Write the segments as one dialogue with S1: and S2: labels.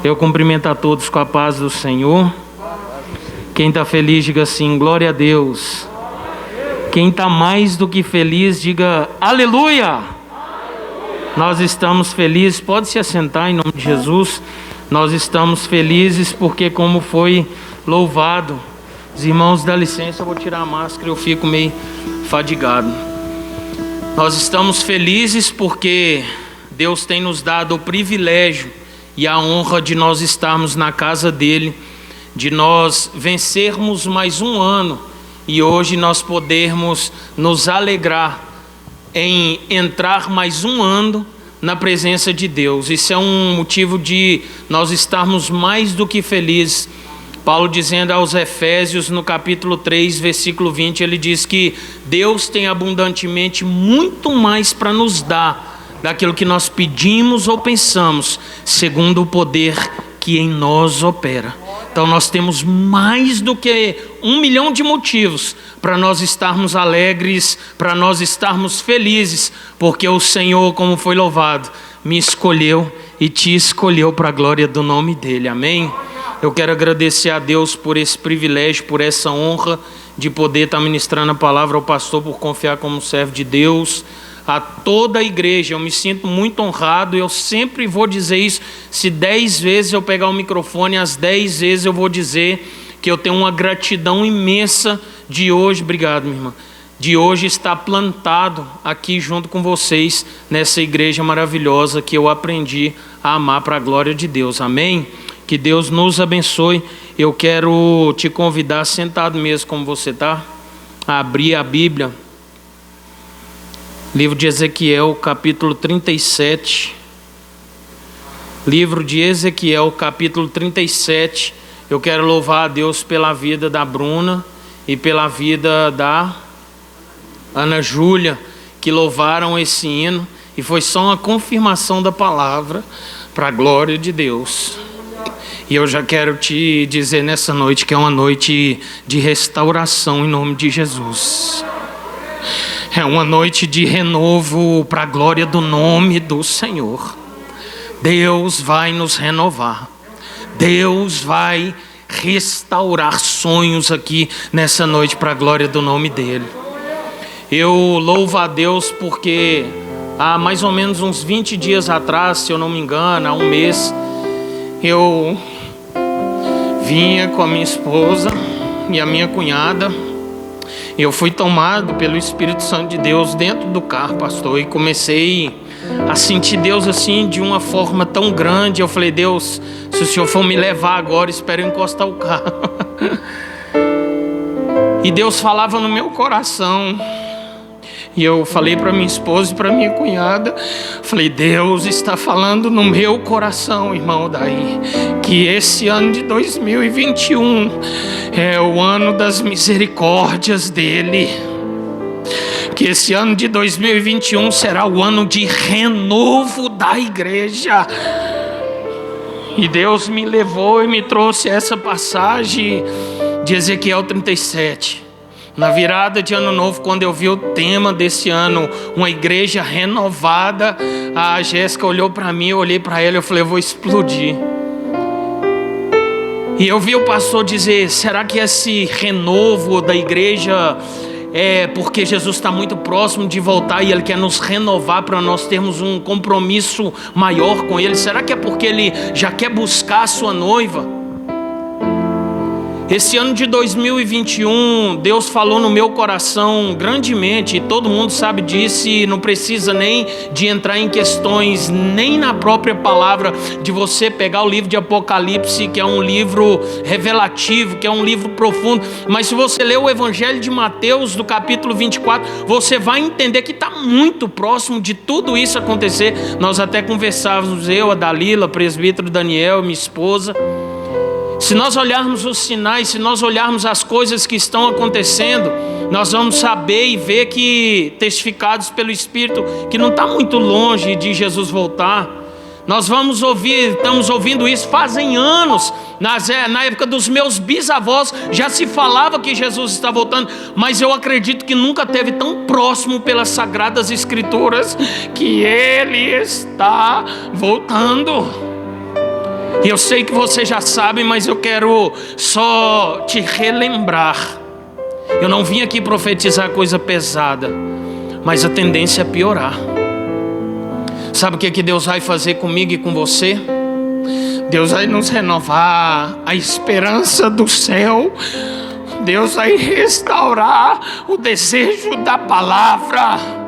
S1: Eu cumprimento a todos com a paz do Senhor. Quem está feliz, diga assim, glória a Deus. Quem está mais do que feliz, diga aleluia. Nós estamos felizes, pode se assentar em nome de Jesus. Nós estamos felizes porque como foi louvado. Os irmãos, dá licença, eu vou tirar a máscara, eu fico meio fadigado. Nós estamos felizes porque Deus tem nos dado o privilégio e a honra de nós estarmos na casa dele, de nós vencermos mais um ano e hoje nós podermos nos alegrar em entrar mais um ano na presença de Deus. Isso é um motivo de nós estarmos mais do que felizes. Paulo dizendo aos Efésios no capítulo 3, versículo 20, ele diz que Deus tem abundantemente muito mais para nos dar daquilo que nós pedimos ou pensamos, segundo o poder que em nós opera. Então nós temos mais do que 1 milhão de motivos para nós estarmos alegres, para nós estarmos felizes, porque o Senhor, como foi louvado, me escolheu e te escolheu para a glória do nome dele. Amém? Eu quero agradecer a Deus por esse privilégio, por essa honra de poder estar ministrando a palavra ao pastor, por confiar como servo de Deus, a toda a igreja. Eu me sinto muito honrado, eu sempre vou dizer isso. Se 10 vezes eu pegar o microfone, as 10 vezes eu vou dizer que eu tenho uma gratidão imensa de hoje, obrigado minha irmã, de hoje estar plantado aqui junto com vocês nessa igreja maravilhosa que eu aprendi a amar para a glória de Deus. Amém? Que Deus nos abençoe. Eu quero te convidar, sentado mesmo como você está, a abrir a Bíblia. Livro de Ezequiel, capítulo 37. Livro de Ezequiel, capítulo 37. Eu quero louvar a Deus pela vida da Bruna e pela vida da Ana Júlia, que louvaram esse hino. E foi só uma confirmação da palavra para a glória de Deus. E eu já quero te dizer nessa noite que é uma noite de restauração em nome de Jesus. É uma noite de renovo para a glória do nome do Senhor. Deus vai nos renovar. Deus vai restaurar sonhos aqui nessa noite para a glória do nome dele. Eu louvo a Deus porque há mais ou menos uns 20 dias atrás, se eu não me engano, há um mês, eu vinha com a minha esposa e a minha cunhada. Eu fui tomado pelo Espírito Santo de Deus dentro do carro, pastor, e comecei a sentir Deus assim de uma forma tão grande. Eu falei, Deus, se o Senhor for me levar agora, espero eu encostar o carro. E Deus falava no meu coração. E eu falei para minha esposa e para minha cunhada, falei, Deus está falando no meu coração, irmão Daí, que esse ano de 2021 é o ano das misericórdias dele. Que esse ano de 2021 será o ano de renovo da igreja. E Deus me levou e me trouxe essa passagem de Ezequiel 37. Na virada de ano novo, quando eu vi o tema desse ano, uma igreja renovada, a Jéssica olhou para mim, eu olhei para ela e eu falei, eu vou explodir. E eu vi o pastor dizer, será que esse renovo da igreja é porque Jesus está muito próximo de voltar e Ele quer nos renovar para nós termos um compromisso maior com Ele? Será que é porque Ele já quer buscar a sua noiva? Esse ano de 2021, Deus falou no meu coração grandemente, e todo mundo sabe disso, e não precisa nem de entrar em questões, nem na própria palavra, de você pegar o livro de Apocalipse, que é um livro revelativo, que é um livro profundo, mas se você ler o Evangelho de Mateus, do capítulo 24, você vai entender que está muito próximo de tudo isso acontecer. Nós até conversávamos, eu, a Dalila, o presbítero Daniel, minha esposa. Se nós olharmos os sinais, se nós olharmos as coisas que estão acontecendo, nós vamos saber e ver que, testificados pelo Espírito, que não está muito longe de Jesus voltar. Nós vamos ouvir, estamos ouvindo isso fazem anos. Na época dos meus bisavós já se falava que Jesus está voltando, mas eu acredito que nunca esteve tão próximo pelas Sagradas Escrituras que Ele está voltando. E eu sei que você já sabe, mas eu quero só te relembrar. Eu não vim aqui profetizar coisa pesada, mas a tendência é piorar. Sabe o que Deus vai fazer comigo e com você? Deus vai nos renovar a esperança do céu. Deus vai restaurar o desejo da palavra.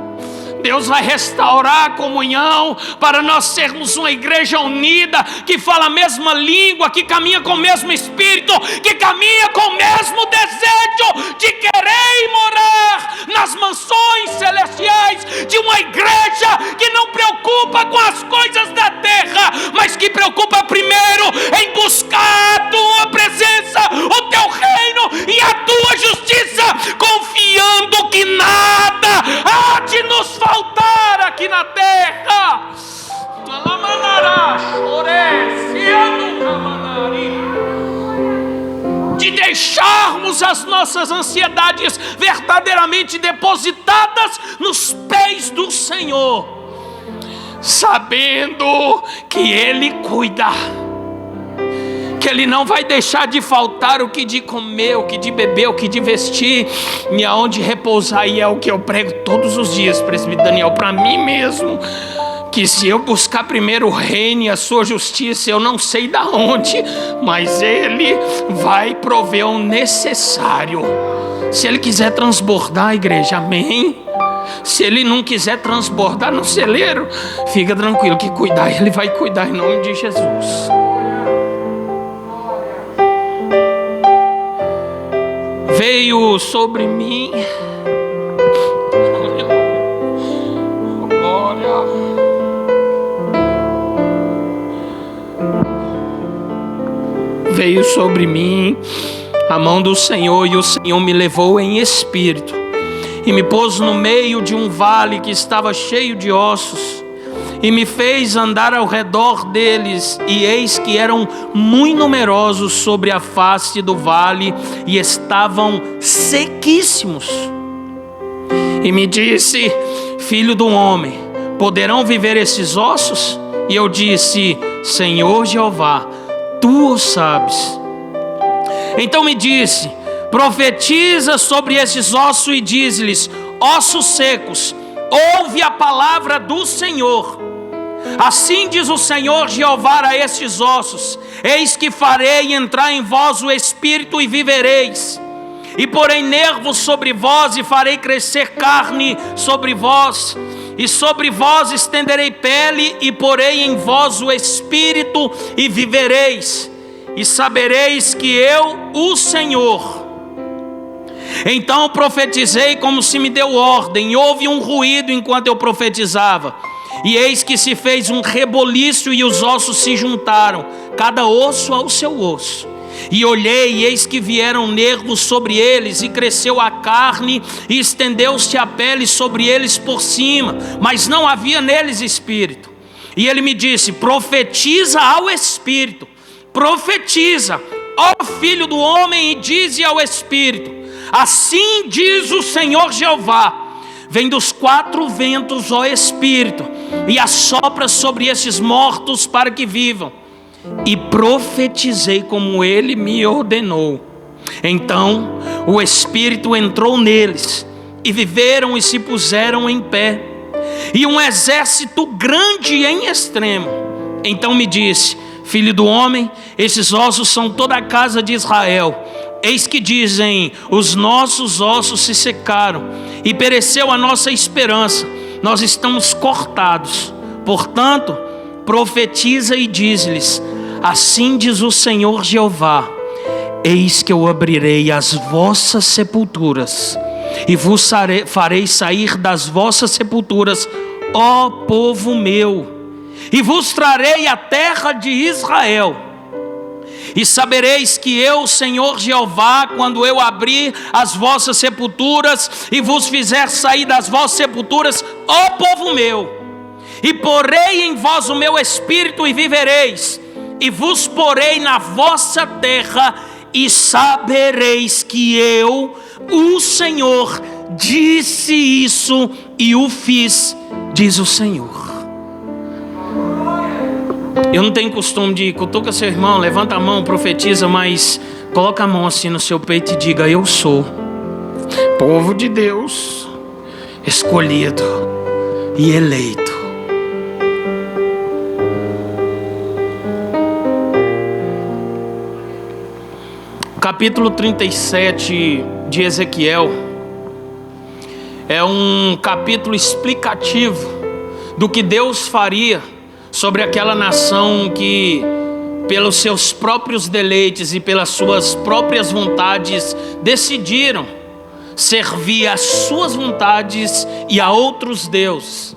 S1: Deus vai restaurar a comunhão para nós sermos uma igreja unida, que fala a mesma língua, que caminha com o mesmo espírito, que caminha com o mesmo desejo de querer morar nas mansões celestiais, de uma igreja que não preocupa com as coisas da terra, mas que preocupa primeiro em buscar a tua presença, o teu reino e a tua justiça, confiando que nada há de nos faltar aqui na terra. De deixarmos as nossas ansiedades verdadeiramente depositadas nos pés do Senhor, sabendo que Ele cuida, que Ele não vai deixar de faltar o que de comer, o que de beber, o que de vestir, e aonde repousar. E é o que eu prego todos os dias, presbítero Daniel, para mim mesmo, que se eu buscar primeiro o reino e a sua justiça, eu não sei da onde, mas Ele vai prover o necessário. Se Ele quiser transbordar a igreja, amém. Se Ele não quiser transbordar no celeiro, fica tranquilo que cuidar, Ele vai cuidar em nome de Jesus. Veio sobre mim, veio sobre mim a mão do Senhor, e o Senhor me levou em espírito e me pôs no meio de um vale que estava cheio de ossos, e me fez andar ao redor deles, e eis que eram muito numerosos sobre a face do vale, e estavam sequíssimos. E me disse: filho do homem, poderão viver esses ossos? E eu disse: Senhor Jeová, tu o sabes. Então me disse: profetiza sobre esses ossos e diz-lhes: ossos secos, ouve a palavra do Senhor. Assim diz o Senhor Jeová a estes ossos: eis que farei entrar em vós o espírito e vivereis, e porei nervos sobre vós, e farei crescer carne sobre vós, e sobre vós estenderei pele, e porei em vós o espírito e vivereis, e sabereis que eu, o Senhor. Então profetizei como se me deu ordem, e houve um ruído enquanto eu profetizava, e eis que se fez um reboliço, e os ossos se juntaram, cada osso ao seu osso. E olhei, e eis que vieram nervos sobre eles, e cresceu a carne, e estendeu-se a pele sobre eles por cima, mas não havia neles espírito. E ele me disse: profetiza ao espírito, profetiza, ó filho do homem, e dize ao espírito: assim diz o Senhor Jeová, vem dos quatro ventos, ó espírito, e assopra sobre esses mortos para que vivam. E profetizei como ele me ordenou. Então o espírito entrou neles, e viveram e se puseram em pé, e um exército grande em extremo. Então me disse: filho do homem, esses ossos são toda a casa de Israel. Eis que dizem: os nossos ossos se secaram, e pereceu a nossa esperança, nós estamos cortados. Portanto, profetiza e diz-lhes: assim diz o Senhor Jeová, eis que eu abrirei as vossas sepulturas, e vos farei sair das vossas sepulturas, ó povo meu, e vos trarei a terra de Israel. E sabereis que eu, Senhor Jeová, quando eu abrir as vossas sepulturas e vos fizer sair das vossas sepulturas, ó povo meu, e porei em vós o meu espírito e vivereis, e vos porei na vossa terra, e sabereis que eu, o Senhor, disse isso e o fiz, diz o Senhor. Eu não tenho costume de cutuca seu irmão, levanta a mão, profetiza, mas coloca a mão assim no seu peito e diga: eu sou povo de Deus, escolhido e eleito. O capítulo 37 de Ezequiel é um capítulo explicativo do que Deus faria sobre aquela nação que, pelos seus próprios deleites e pelas suas próprias vontades, decidiram servir às suas vontades e a outros deuses.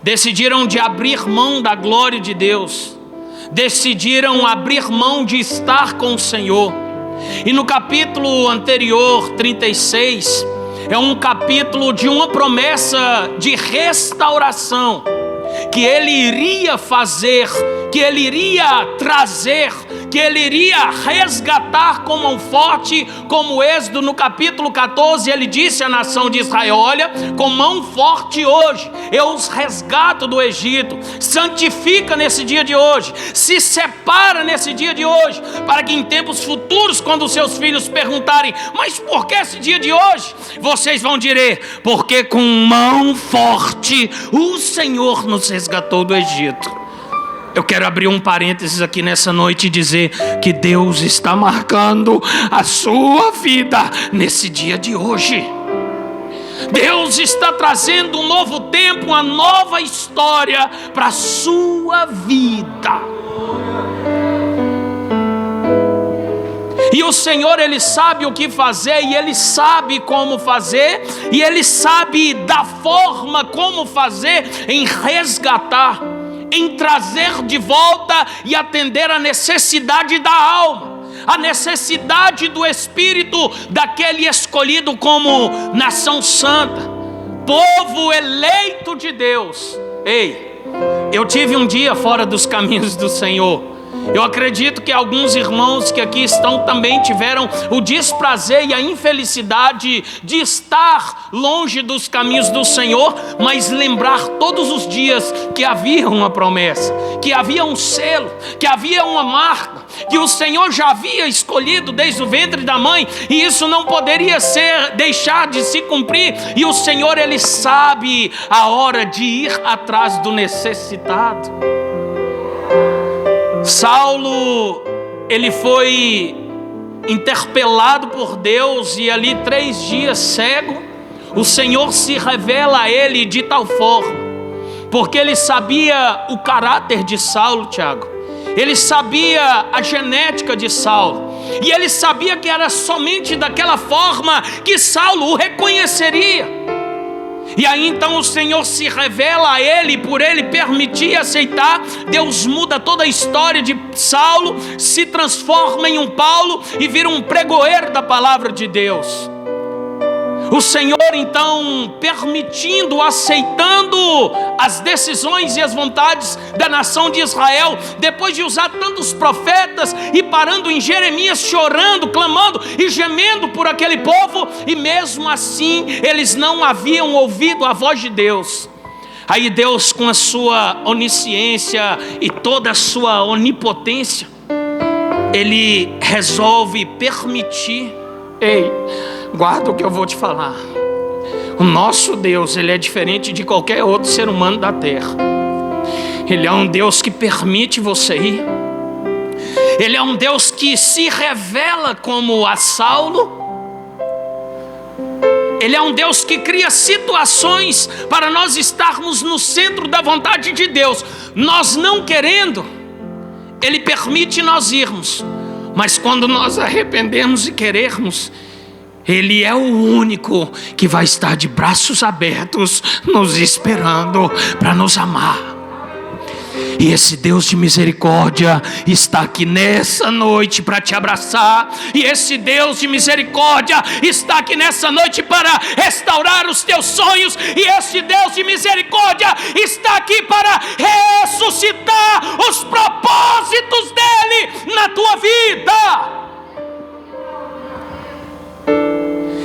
S1: Decidiram de abrir mão da glória de Deus. Decidiram abrir mão de estar com o Senhor. E no capítulo anterior, 36, é um capítulo de uma promessa de restauração que Ele iria fazer, que Ele iria trazer, que Ele iria resgatar com mão forte, como o Êxodo no capítulo 14, Ele disse à nação de Israel: olha, com mão forte hoje, eu os resgato do Egito. Santifica nesse dia de hoje, se separa nesse dia de hoje, para que em tempos futuros, quando os seus filhos perguntarem: mas por que esse dia de hoje? Vocês vão dizer: porque com mão forte o Senhor nos resgatou do Egito. Eu quero abrir um parênteses aqui nessa noite e dizer que Deus está marcando a sua vida nesse dia de hoje. Deus está trazendo um novo tempo, uma nova história para a sua vida. E o Senhor, Ele sabe o que fazer, e Ele sabe como fazer, e Ele sabe da forma como fazer em resgatar, em trazer de volta e atender a necessidade da alma, a necessidade do espírito daquele escolhido como nação santa, povo eleito de Deus. Ei, eu tive um dia fora dos caminhos do Senhor. Eu acredito que alguns irmãos que aqui estão também tiveram o desprazer e a infelicidade de estar longe dos caminhos do Senhor, mas lembrar todos os dias que havia uma promessa, que havia um selo, que havia uma marca, que o Senhor já havia escolhido desde o ventre da mãe, e isso não poderia deixar de se cumprir. E o Senhor, Ele sabe a hora de ir atrás do necessitado. Saulo, ele foi interpelado por Deus, e ali 3 dias cego, o Senhor se revela a ele de tal forma, porque Ele sabia o caráter de Saulo, Tiago. Ele sabia a genética de Saulo, e Ele sabia que era somente daquela forma que Saulo o reconheceria. E aí então o Senhor se revela a ele, por ele permitir aceitar, Deus muda toda a história de Saulo, se transforma em um Paulo e vira um pregoeiro da palavra de Deus. O Senhor então permitindo, aceitando as decisões e as vontades da nação de Israel, depois de usar tantos profetas e parando em Jeremias, chorando, clamando e gemendo por aquele povo, e mesmo assim eles não haviam ouvido a voz de Deus. Aí Deus, com a sua onisciência e toda a sua onipotência, Ele resolve permitir. Ei, guarda o que eu vou te falar. O nosso Deus, Ele é diferente de qualquer outro ser humano da terra. Ele é um Deus que permite você ir. Ele é um Deus que se revela como a Saulo. Ele é um Deus que cria situações para nós estarmos no centro da vontade de Deus. Nós não querendo, Ele permite nós irmos. Mas quando nós arrependemos e querermos, Ele é o único que vai estar de braços abertos, nos esperando para nos amar. E esse Deus de misericórdia está aqui nessa noite para te abraçar. E esse Deus de misericórdia está aqui nessa noite para restaurar os teus sonhos. E esse Deus de misericórdia está aqui para ressuscitar os propósitos dele na tua vida.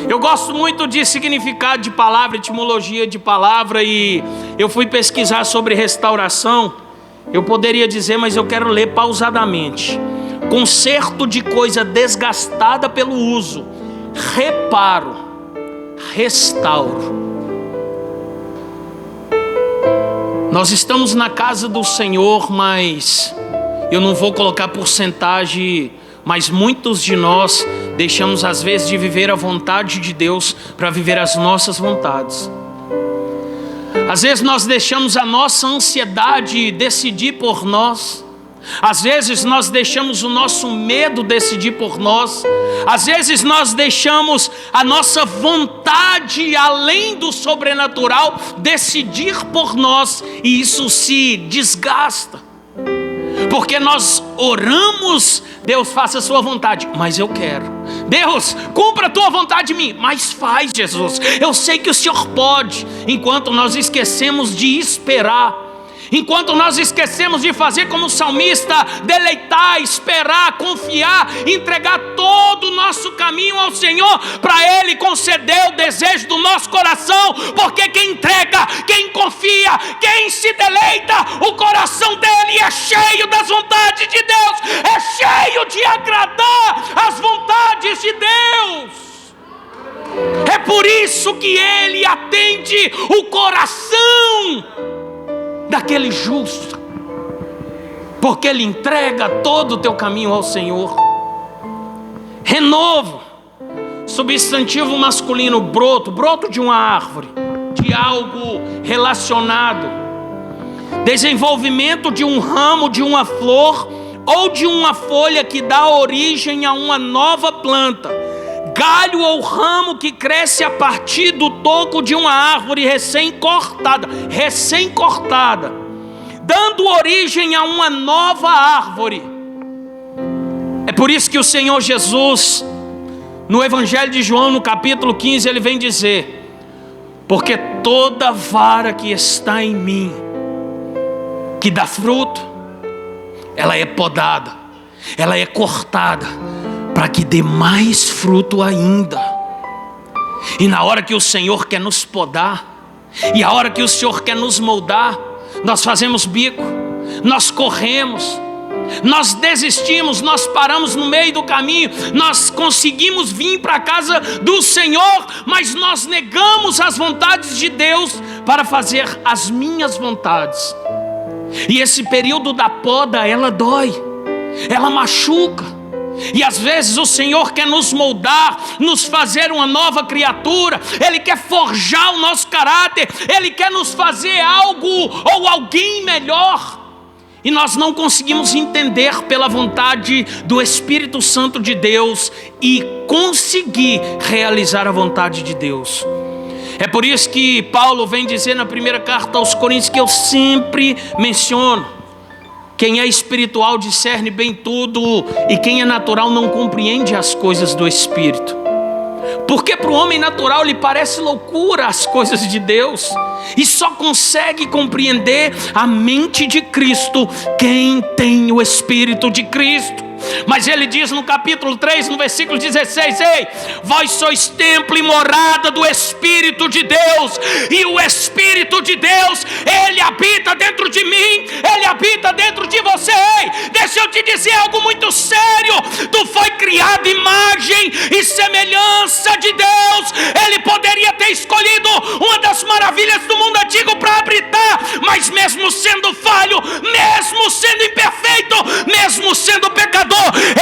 S1: Eu gosto muito de significado de palavra, etimologia de palavra, e eu fui pesquisar sobre restauração. Eu poderia dizer, mas eu quero ler pausadamente. Conserto de coisa desgastada pelo uso, reparo, restauro. Nós estamos na casa do Senhor, mas eu não vou colocar porcentagem, mas muitos de nós deixamos às vezes de viver a vontade de Deus para viver as nossas vontades. Às vezes nós deixamos a nossa ansiedade decidir por nós. Às vezes nós deixamos o nosso medo decidir por nós. Às vezes nós deixamos a nossa vontade além do sobrenatural decidir por nós, e isso se desgasta. Porque nós oramos, Deus, faça a sua vontade, mas eu quero. Deus, cumpra a tua vontade em mim, mas faz, Jesus. Eu sei que o Senhor pode. Enquanto nós esquecemos de esperar, enquanto nós esquecemos de fazer como o salmista, deleitar, esperar, confiar, entregar todo o nosso caminho ao Senhor, para Ele conceder o desejo do nosso coração. Porque quem entrega, quem confia, quem se deleita, o coração dele é cheio das vontades de Deus, é cheio de agradar as vontades de Deus. É por isso que Ele atende o coração daquele justo, porque Ele entrega todo o teu caminho ao Senhor. Renovo, substantivo masculino, broto de uma árvore, de algo relacionado. Desenvolvimento de um ramo, de uma flor ou de uma folha que dá origem a uma nova planta. Galho ou ramo que cresce a partir do toco de uma árvore recém-cortada, dando origem a uma nova árvore. É por isso que o Senhor Jesus, no Evangelho de João, no capítulo 15, Ele vem dizer: porque toda vara que está em mim, que dá fruto, ela é podada, ela é cortada, para que dê mais fruto ainda. E na hora que o Senhor quer nos podar, e a hora que o Senhor quer nos moldar, nós fazemos bico, nós corremos, nós desistimos, nós paramos no meio do caminho. Nós conseguimos vir para a casa do Senhor, mas nós negamos as vontades de Deus para fazer as minhas vontades. E esse período da poda, ela dói, ela machuca. E às vezes o Senhor quer nos moldar, nos fazer uma nova criatura. Ele quer forjar o nosso caráter, Ele quer nos fazer algo ou alguém melhor. E nós não conseguimos entender pela vontade do Espírito Santo de Deus e conseguir realizar a vontade de Deus. É por isso que Paulo vem dizer na primeira carta aos Coríntios, que eu sempre menciono: quem é espiritual discerne bem tudo, e quem é natural não compreende as coisas do Espírito. Porque para o homem natural lhe parece loucura as coisas de Deus, e só consegue compreender a mente de Cristo quem tem o Espírito de Cristo. Mas ele diz no capítulo 3, no versículo 16: ei, vós sois templo e morada do Espírito de Deus, e o Espírito de Deus, Ele habita dentro de mim, Ele habita dentro de você. Ei, deixa eu te dizer algo muito sério: tu foi criado imagem e semelhança de Deus. Ele poderia ter escolhido uma das maravilhas do mundo antigo para habitar, mas mesmo sendo falho, mesmo sendo imperfeito, mesmo sendo pecador,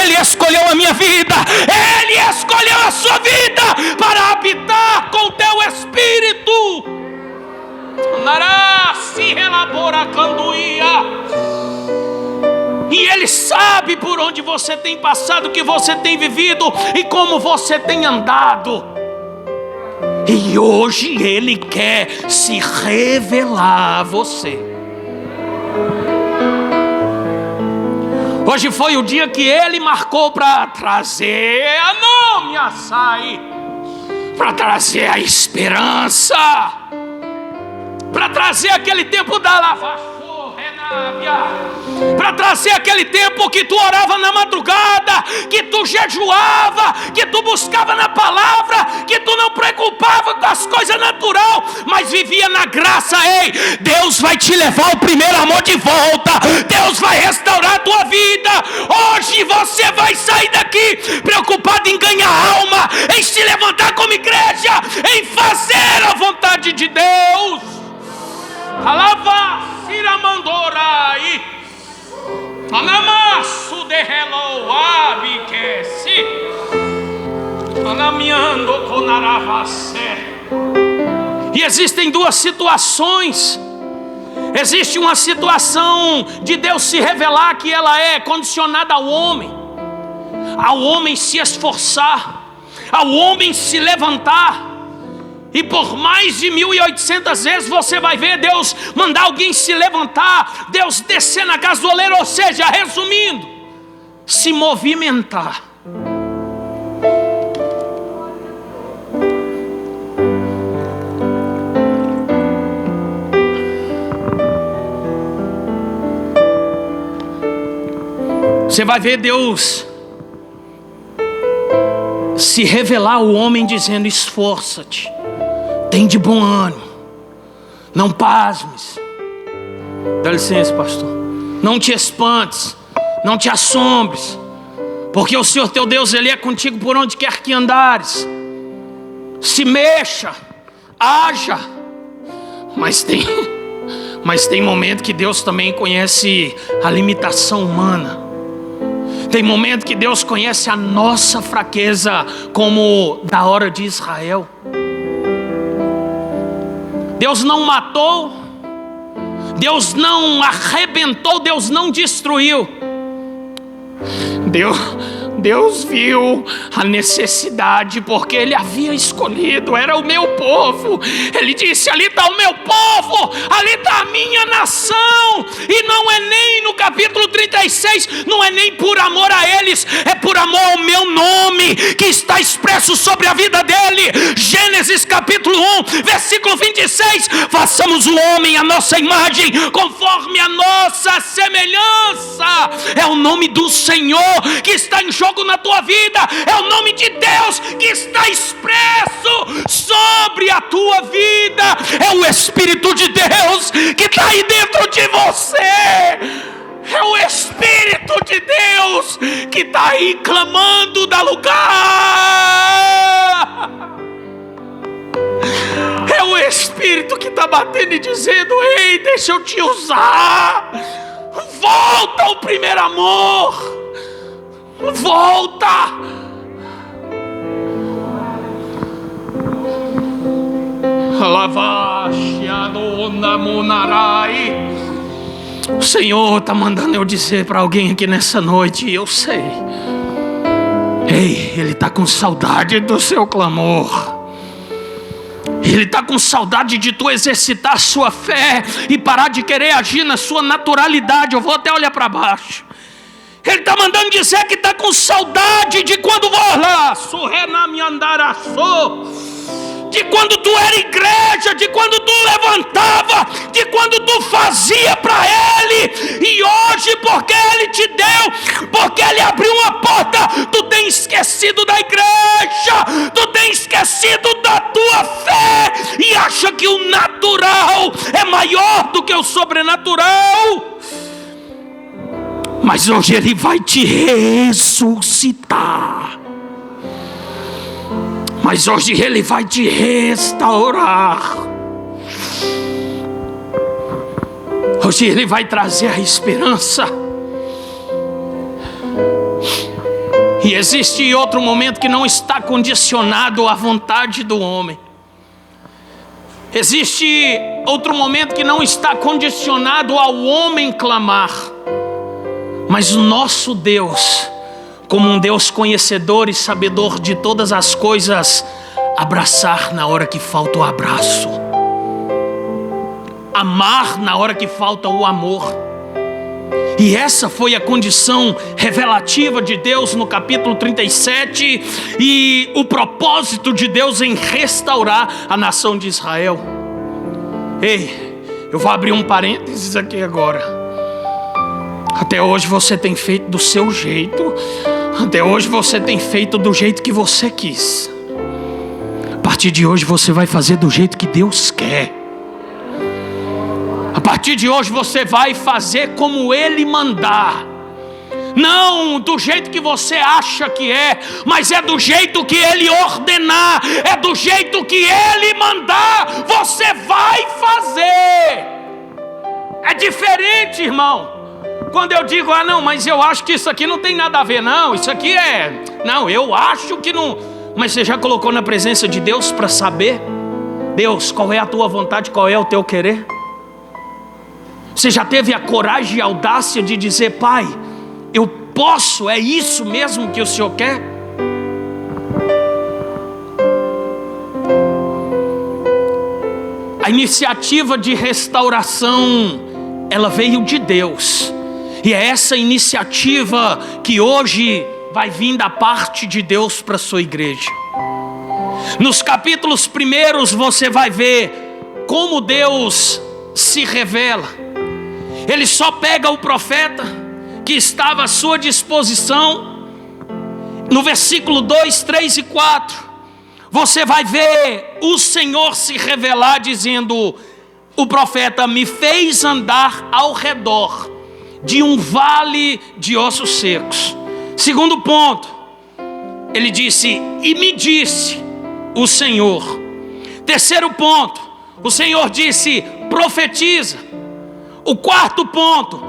S1: Ele escolheu a minha vida, Ele escolheu a sua vida para habitar com o teu Espírito. E Ele sabe por onde você tem passado, o que você tem vivido e como você tem andado. E hoje Ele quer se revelar a você. Hoje foi o dia que Ele marcou para trazer para trazer a esperança, para trazer aquele tempo da lavação, para trazer aquele tempo que tu orava na madrugada, que tu jejuava, que tu buscava na palavra, que tu não preocupava com as coisas naturais, mas vivia na graça. Ei, Deus vai te levar ao primeiro amor de volta. Deus vai restaurar a tua vida. Hoje você vai sair daqui preocupado em ganhar alma, em se levantar como igreja, em fazer a vontade de Deus. Alava Siramandorai Anamasu de Hello Abikesi Anamiando Konaravase. E existem duas situações. Existe uma situação de Deus se revelar, que ela é condicionada ao homem se esforçar, ao homem se levantar. E por mais de 1800 vezes você vai ver Deus mandar alguém se levantar, Deus descer na gasoleira, ou seja, resumindo, se movimentar. Você vai ver Deus se revelar ao homem dizendo: esforça-te, tem de bom ânimo, não pasmes. Dá licença, pastor. Não te espantes, não te assombres, porque o Senhor teu Deus, Ele é contigo por onde quer que andares. Se mexa, haja. Mas tem momento que Deus também conhece a limitação humana. Tem momento que Deus conhece a nossa fraqueza, como da hora de Israel. Deus não matou, Deus não arrebentou, Deus não destruiu. Deus viu a necessidade, porque Ele havia escolhido, era o meu povo. Ele disse: ali está o meu povo, ali está a minha nação. E não é nem no capítulo 36, não é nem por amor a eles, é por amor ao meu nome, que está expresso sobre a vida dele. Gênesis capítulo 1, versículo 26: façamos o homem à nossa imagem, conforme a nossa semelhança. É o nome do Senhor que está em jogo na tua vida, é o nome de Deus que está expresso sobre a tua vida, é o Espírito de Deus que está aí dentro de você, é o Espírito de Deus que está aí clamando da lugar, é o Espírito que está batendo e dizendo: ei, deixa eu te usar, volta ao primeiro amor. Volta! O Senhor está mandando eu dizer para alguém aqui nessa noite, e eu sei. Ei, Ele está com saudade do seu clamor. Ele está com saudade de tu exercitar a sua fé e parar de querer agir na sua naturalidade. Eu vou até olhar para baixo. Ele está mandando dizer que está com saudade de quando de quando tu era igreja, de quando tu levantava, de quando tu fazia para Ele. E hoje, porque Ele te deu, porque Ele abriu uma porta, tu tem esquecido da igreja, tu tem esquecido da tua fé e acha que o natural é maior do que o sobrenatural. Mas hoje Ele vai te ressuscitar. Mas hoje Ele vai te restaurar. Hoje Ele vai trazer a esperança. E existe outro momento que não está condicionado à vontade do homem. Existe outro momento que não está condicionado ao homem clamar. Mas o nosso Deus, como um Deus conhecedor e sabedor de todas as coisas, abraçar na hora que falta o abraço, amar na hora que falta o amor. E essa foi a condição revelativa de Deus no capítulo 37, e o propósito de Deus em restaurar a nação de Israel. Ei, eu vou abrir um parênteses aqui agora. Até hoje você tem feito do seu jeito. Até hoje você tem feito do jeito que você quis. A partir de hoje você vai fazer do jeito que Deus quer. A partir de hoje você vai fazer como Ele mandar. Não do jeito que você acha que é, mas é do jeito que Ele ordenar. É do jeito que Ele mandar. Você vai fazer. É diferente, irmão. Quando eu digo, não, mas eu acho que isso aqui não tem nada a ver. Não, isso aqui não, eu acho que não. Mas você já colocou na presença de Deus para saber? Deus, qual é a tua vontade, qual é o teu querer? Você já teve a coragem e a audácia de dizer, Pai, eu posso, é isso mesmo que o Senhor quer? A iniciativa de restauração, ela veio de Deus. E é essa iniciativa que hoje vai vir da parte de Deus para a sua igreja. Nos capítulos primeiros você vai ver como Deus se revela. Ele só pega o profeta que estava à sua disposição. No versículo 2, 3 e 4, você vai ver o Senhor se revelar dizendo: o profeta me fez andar ao redor de um vale de ossos secos. Segundo ponto, ele disse, e me disse o Senhor. Terceiro ponto, o Senhor disse, profetiza. O quarto ponto,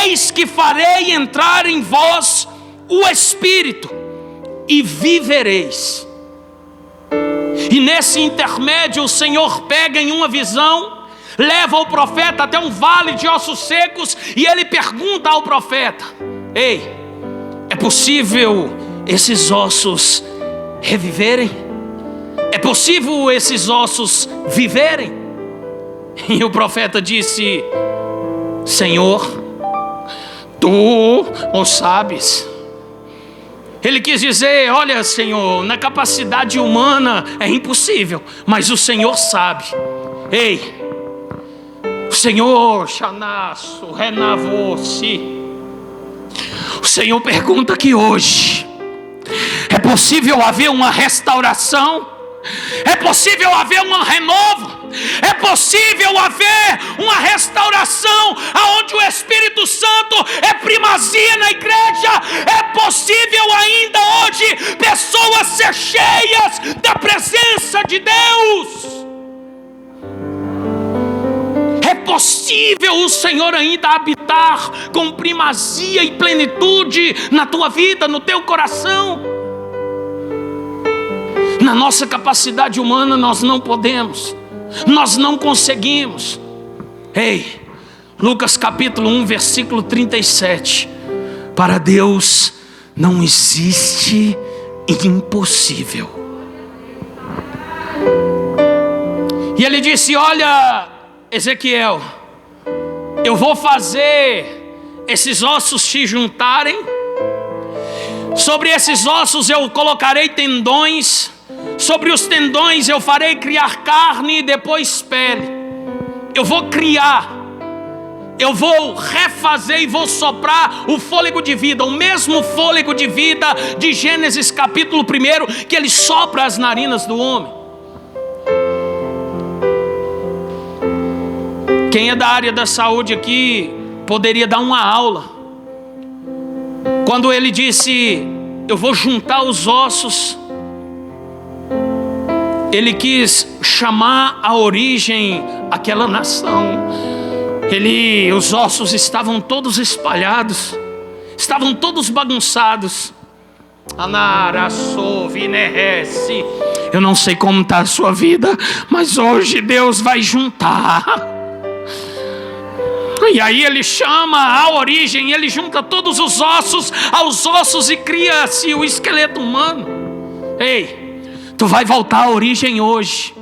S1: eis que farei entrar em vós o Espírito e vivereis. E nesse intermédio o Senhor pega em uma visão, leva o profeta até um vale de ossos secos e ele pergunta ao profeta: ei, é possível esses ossos reviverem? É possível esses ossos viverem? E o profeta disse: Senhor, tu o sabes. Ele quis dizer: olha, Senhor, na capacidade humana é impossível, mas o Senhor sabe. Ei, o Senhor, Xanasso, Renavossi, o Senhor pergunta que hoje é possível haver uma restauração? É possível haver um renovo? É possível haver uma restauração aonde o Espírito Santo é primazia na igreja? É possível ainda hoje pessoas ser cheias da presença de Deus? É possível o Senhor ainda habitar com primazia e plenitude na tua vida, no teu coração? Na nossa capacidade humana nós não podemos, nós não conseguimos. Ei, Lucas capítulo 1, versículo 37. Para Deus não existe impossível. E ele disse: olha, Ezequiel, eu vou fazer esses ossos se juntarem. Sobre esses ossos eu colocarei tendões. Sobre os tendões eu farei criar carne e depois pele. Eu vou criar, eu vou refazer e vou soprar o fôlego de vida, o mesmo fôlego de vida de Gênesis capítulo 1, que ele sopra as narinas do homem. Quem é da área da saúde aqui poderia dar uma aula. Quando ele disse: eu vou juntar os ossos, ele quis chamar a origem aquela nação. Os ossos estavam todos espalhados, estavam todos bagunçados. Eu não sei como está a sua vida, mas hoje Deus vai juntar. E aí ele chama a origem, ele junta todos os ossos aos ossos e cria-se o esqueleto humano. Ei, tu vai voltar à origem hoje.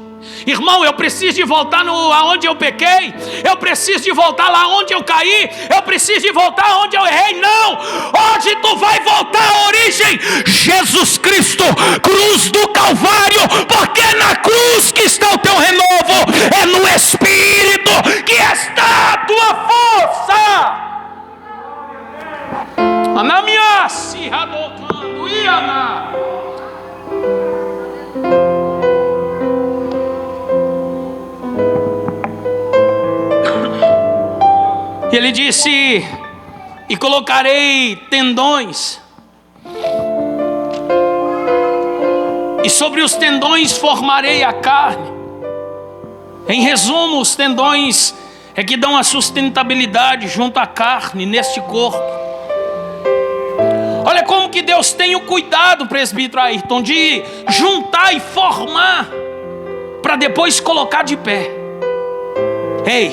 S1: Irmão, eu preciso de voltar aonde eu pequei. Eu preciso de voltar lá onde eu caí. Eu preciso de voltar onde eu errei. Não, hoje tu vai voltar à origem. Jesus Cristo, cruz do Calvário. Porque é na cruz que está o teu renovo. É no Espírito que está a tua força. Anamiasi radocando iana. E ele disse: e colocarei tendões, e sobre os tendões formarei a carne. Em resumo, os tendões é que dão a sustentabilidade junto à carne neste corpo. Olha como que Deus tem o cuidado, presbítero Ayrton, de juntar e formar para depois colocar de pé. Ei,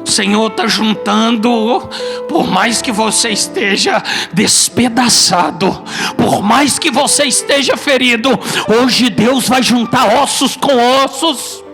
S1: o Senhor está juntando, por mais que você esteja despedaçado, por mais que você esteja ferido, hoje Deus vai juntar ossos com ossos.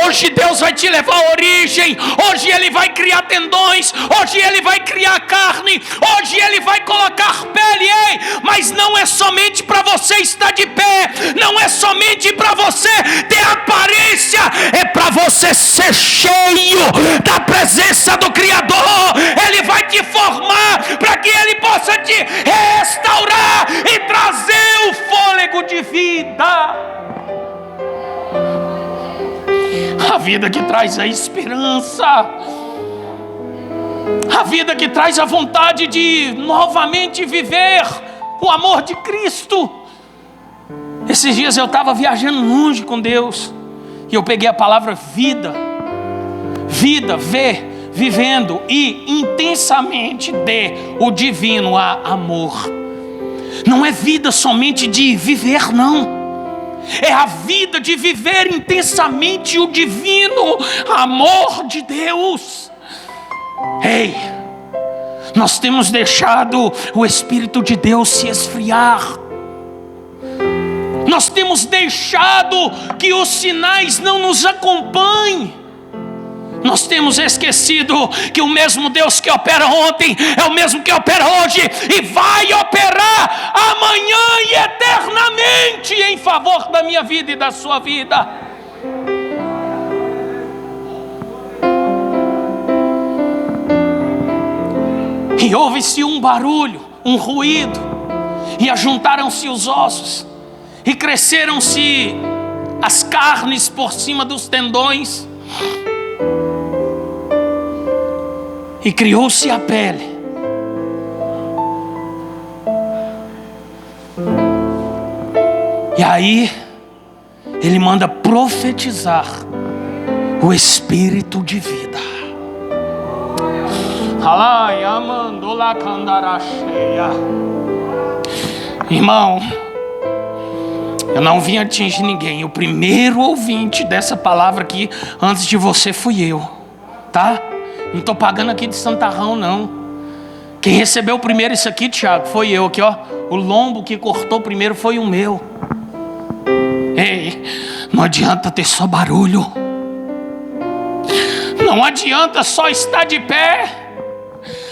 S1: Hoje Deus vai te levar à origem. Hoje Ele vai criar tendões. Hoje Ele vai criar carne. Hoje Ele vai colocar pele. Ei, mas não é somente para você estar de pé. Não é somente para você ter aparência. É para você ser cheio da presença do Criador. Ele vai te formar para que Ele possa te restaurar e trazer o fôlego de vida. A vida que traz a esperança, a vida que traz a vontade de novamente viver o amor de Cristo. Esses dias eu estava viajando longe com Deus e eu peguei a palavra vida. Vida, ver, vivendo e intensamente de o divino a amor. Não é vida somente de viver, não. É a vida de viver intensamente o divino amor de Deus. Ei, nós temos deixado o Espírito de Deus se esfriar. Nós temos deixado que os sinais não nos acompanhem. Nós temos esquecido que o mesmo Deus que opera ontem é o mesmo que opera hoje e vai operar amanhã e eternamente em favor da minha vida e da sua vida. E houve-se um barulho, um ruído, e ajuntaram-se os ossos, e cresceram-se as carnes por cima dos tendões, e criou-se a pele. E aí ele manda profetizar o Espírito de vida. Irmão, eu não vim atingir ninguém. O primeiro ouvinte dessa palavra aqui antes de você fui eu, tá? Não estou pagando aqui de santarrão, não. Quem recebeu primeiro isso aqui, Tiago, foi eu aqui, ó. O lombo que cortou primeiro foi o meu. Ei, não adianta ter só barulho. Não adianta só estar de pé.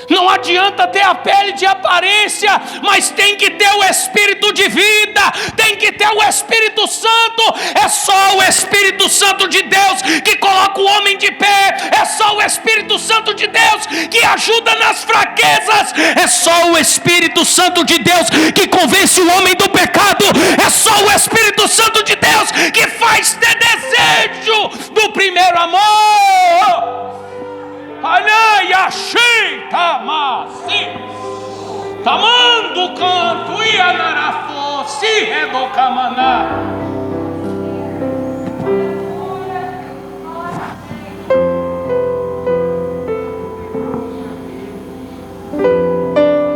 S1: Não adianta ter a pele de aparência, mas tem que ter o Espírito de vida, tem que ter o Espírito Santo. É só o Espírito Santo de Deus que coloca o homem de pé. É só o Espírito Santo de Deus que ajuda nas fraquezas. É só o Espírito Santo de Deus que convence o homem do pecado. É só o Espírito Santo de Deus que faz ter desejo do primeiro amor. Anayashi tamasi tamando canto e anarafo se redocamaná.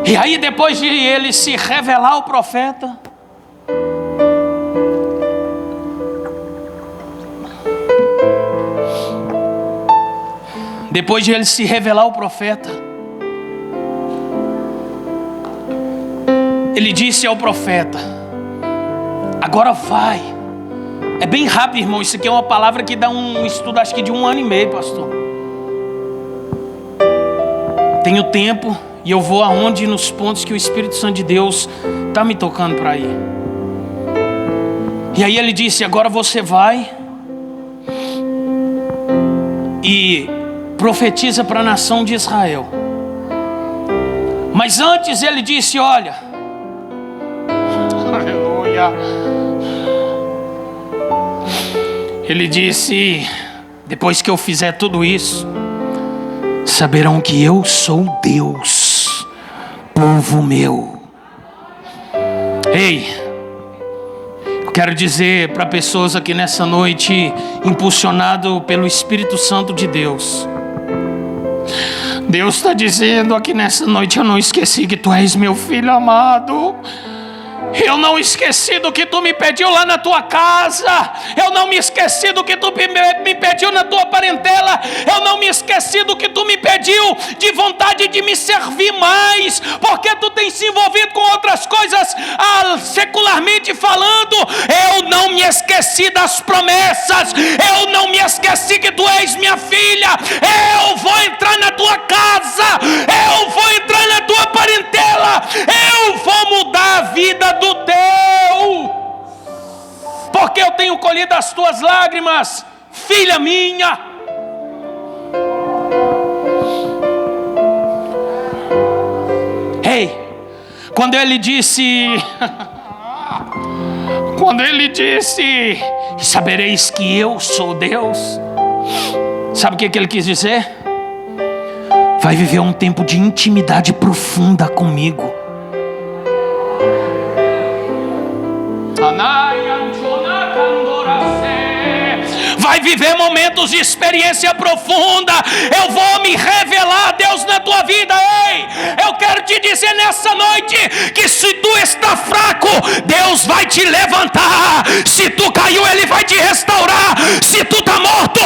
S1: E aí depois de ele se revelar ao profeta, depois de ele se revelar ao profeta, ele disse ao profeta: agora vai. É bem rápido, irmão. Isso aqui é uma palavra que dá um estudo, acho que de 1 ano e meio, pastor. Tenho tempo e eu vou aonde, nos pontos que o Espírito Santo de Deus está me tocando para ir. E aí ele disse: agora você vai e profetiza para a nação de Israel. Mas antes ele disse: olha, aleluia. Ele disse: depois que eu fizer tudo isso, saberão que eu sou Deus, povo meu. Ei, eu quero dizer para pessoas aqui nessa noite, impulsionado pelo Espírito Santo de Deus, Deus está dizendo aqui nessa noite: eu não esqueci que tu és meu filho amado. Eu não esqueci do que tu me pediu lá na tua casa. Eu não me esqueci do que tu me pediu na tua parentela. Eu não me esqueci do que tu me pediu de vontade de me servir mais, porque tu tens se envolvido com outras coisas, secularmente falando. Eu não me esqueci das promessas. Eu não me esqueci que tu és minha filha. Eu vou entrar na tua casa. Eu vou entrar na tua parentela. Eu vou mudar a vida do teu, porque eu tenho colhido as tuas lágrimas, filha minha. Ei, quando ele disse, e sabereis que eu sou Deus, sabe o que ele quis dizer? Vai viver um tempo de intimidade profunda comigo. Vai viver momentos de experiência profunda. Eu vou me revelar a Deus na tua vida. Ei, eu quero te dizer nessa noite que se tu está fraco, Deus vai te levantar. Se tu caiu, Ele vai te restaurar. Se tu está morto,